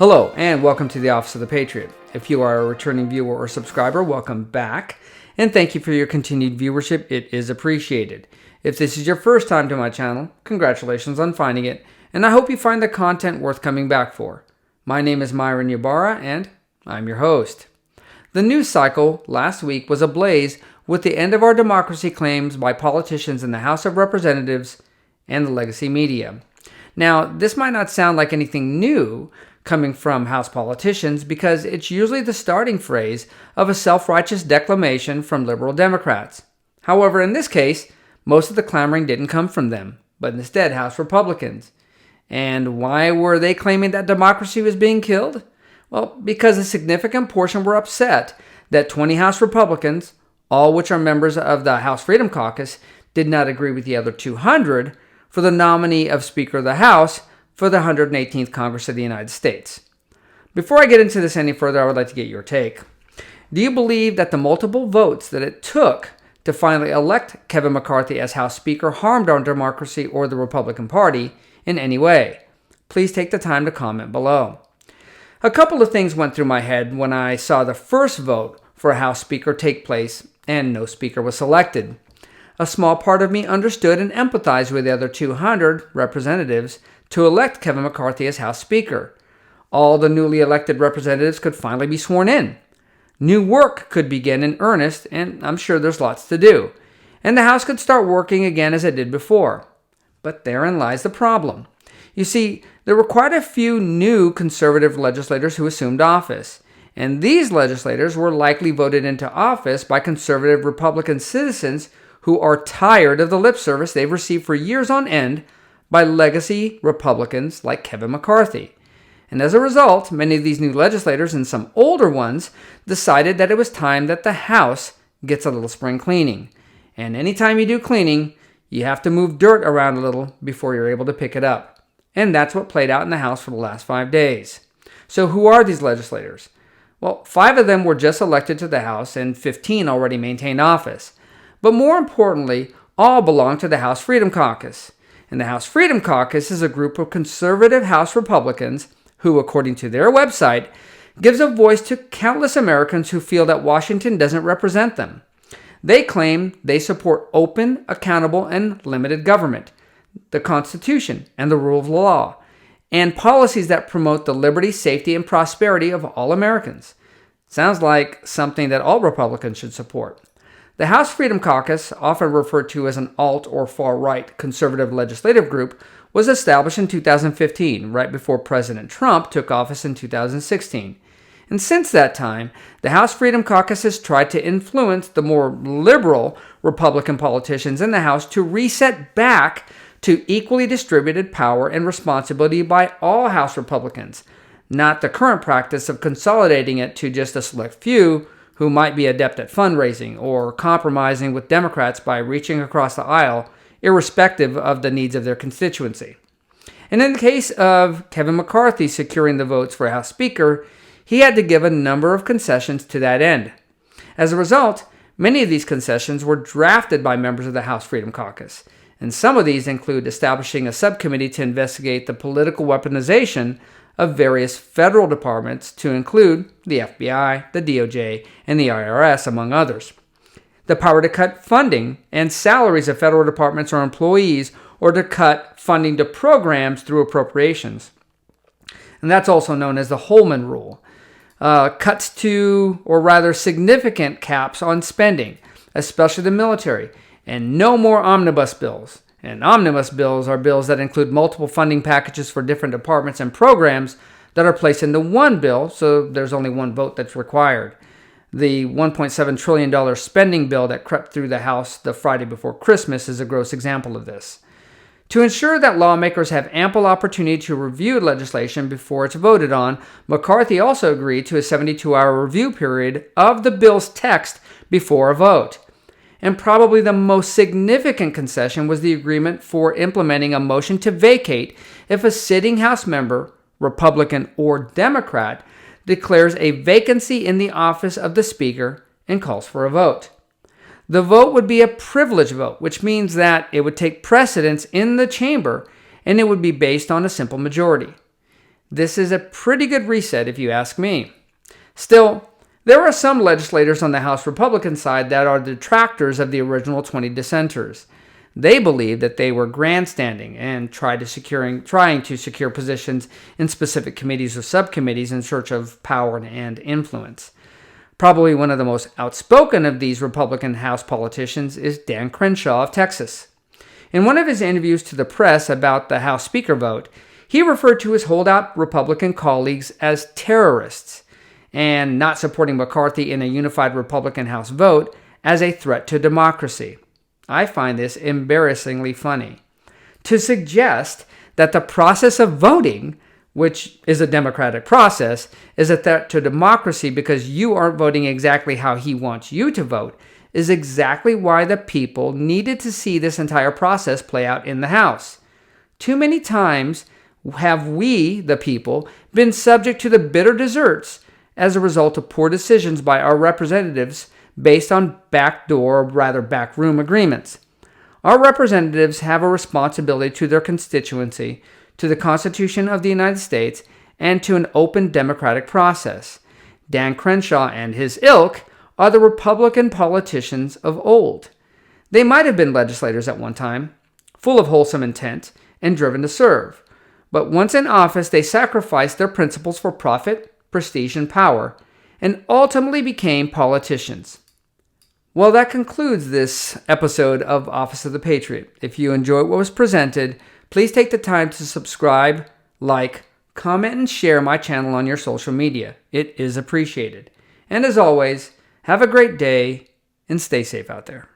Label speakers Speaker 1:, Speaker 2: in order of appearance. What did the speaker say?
Speaker 1: Hello, and welcome to the Office of the Patriot. If you are a returning viewer or subscriber, welcome back, and thank you for your continued viewership. It is appreciated. If this is your first time to my channel, congratulations on finding it, and I hope you find the content worth coming back for. My name is Myron Ybarra, and I'm your host. The news cycle last week was ablaze with the end of our democracy claims by politicians in the House of Representatives and the legacy media. Now, this might not sound like anything new coming from House politicians because it's usually the starting phrase of a self-righteous declamation from liberal Democrats. However, in this case, most of the clamoring didn't come from them, but instead House Republicans. And why were they claiming that democracy was being killed? Well, because a significant portion were upset that 20 House Republicans, all which are members of the House Freedom Caucus, did not agree with the other 200 for the nominee of Speaker of the House for the 118th Congress of the United States. Before I get into this any further, I would like to get your take. Do you believe that the multiple votes that it took to finally elect Kevin McCarthy as House Speaker harmed our democracy or the Republican Party in any way? Please take the time to comment below. A couple of things went through my head when I saw the first vote for a House Speaker take place and no Speaker was selected. A small part of me understood and empathized with the other 200 representatives to elect Kevin McCarthy as House Speaker. All the newly elected representatives could finally be sworn in. New work could begin in earnest, and I'm sure there's lots to do. And the House could start working again as it did before. But therein lies the problem. You see, there were quite a few new conservative legislators who assumed office. And these legislators were likely voted into office by conservative Republican citizens who are tired of the lip service they've received for years on end by legacy Republicans like Kevin McCarthy. And as a result, many of these new legislators and some older ones decided that it was time that the House gets a little spring cleaning. And anytime you do cleaning, you have to move dirt around a little before you're able to pick it up. And that's what played out in the House for the last 5 days. So who are these legislators? Well, 5 of them were just elected to the House and 15 already maintained office. But more importantly, all belong to the House Freedom Caucus. And the House Freedom Caucus is a group of conservative House Republicans who, according to their website, gives a voice to countless Americans who feel that Washington doesn't represent them. They claim they support open, accountable, and limited government, the Constitution, and the rule of law, and policies that promote the liberty, safety, and prosperity of all Americans. Sounds like something that all Republicans should support. The House Freedom Caucus, often referred to as an alt or far-right conservative legislative group, was established in 2015, right before President Trump took office in 2016. And since that time, the House Freedom Caucus has tried to influence the more liberal Republican politicians in the House to reset back to equally distributed power and responsibility by all House Republicans, not the current practice of consolidating it to just a select few who might be adept at fundraising or compromising with Democrats by reaching across the aisle, irrespective of the needs of their constituency. And in the case of Kevin McCarthy securing the votes for House Speaker, he had to give a number of concessions to that end. As a result, many of these concessions were drafted by members of the House Freedom Caucus, and some of these include establishing a subcommittee to investigate the political weaponization of various federal departments, to include the FBI, the DOJ, and the IRS, among others. The power to cut funding and salaries of federal departments or employees, or to cut funding to programs through appropriations. And that's also known as the Holman Rule. Cuts to, or rather significant caps on spending, especially the military, and no more omnibus bills. And omnibus bills are bills that include multiple funding packages for different departments and programs that are placed into one bill, so there's only one vote that's required. The $1.7 trillion spending bill that crept through the House the Friday before Christmas is a gross example of this. To ensure that lawmakers have ample opportunity to review legislation before it's voted on, McCarthy also agreed to a 72-hour review period of the bill's text before a vote. And probably the most significant concession was the agreement for implementing a motion to vacate if a sitting House member, Republican or Democrat, declares a vacancy in the office of the Speaker and calls for a vote. The vote would be a privilege vote, which means that it would take precedence in the chamber and it would be based on a simple majority. This is a pretty good reset if you ask me. Still, there are some legislators on the House Republican side that are detractors of the original 20 dissenters. They believe that they were grandstanding and trying to secure positions in specific committees or subcommittees in search of power and influence. Probably one of the most outspoken of these Republican House politicians is Dan Crenshaw of Texas. In one of his interviews to the press about the House Speaker vote, he referred to his holdout Republican colleagues as terrorists, and not supporting McCarthy in a unified Republican House vote as a threat to democracy. I find this embarrassingly funny. To suggest that the process of voting, which is a democratic process, is a threat to democracy because you aren't voting exactly how he wants you to vote, is exactly why the people needed to see this entire process play out in the House. Too many times have we, the people, been subject to the bitter desserts as a result of poor decisions by our representatives based on backroom agreements. Our representatives have a responsibility to their constituency, to the Constitution of the United States, and to an open democratic process. Dan Crenshaw and his ilk are the Republican politicians of old. They might have been legislators at one time, full of wholesome intent and driven to serve. But once in office, they sacrificed their principles for profit, prestige, and power, and ultimately became politicians. Well, that concludes this episode of Office of the Patriot. If you enjoyed what was presented, please take the time to subscribe, like, comment, and share my channel on your social media. It is appreciated. And as always, have a great day and stay safe out there.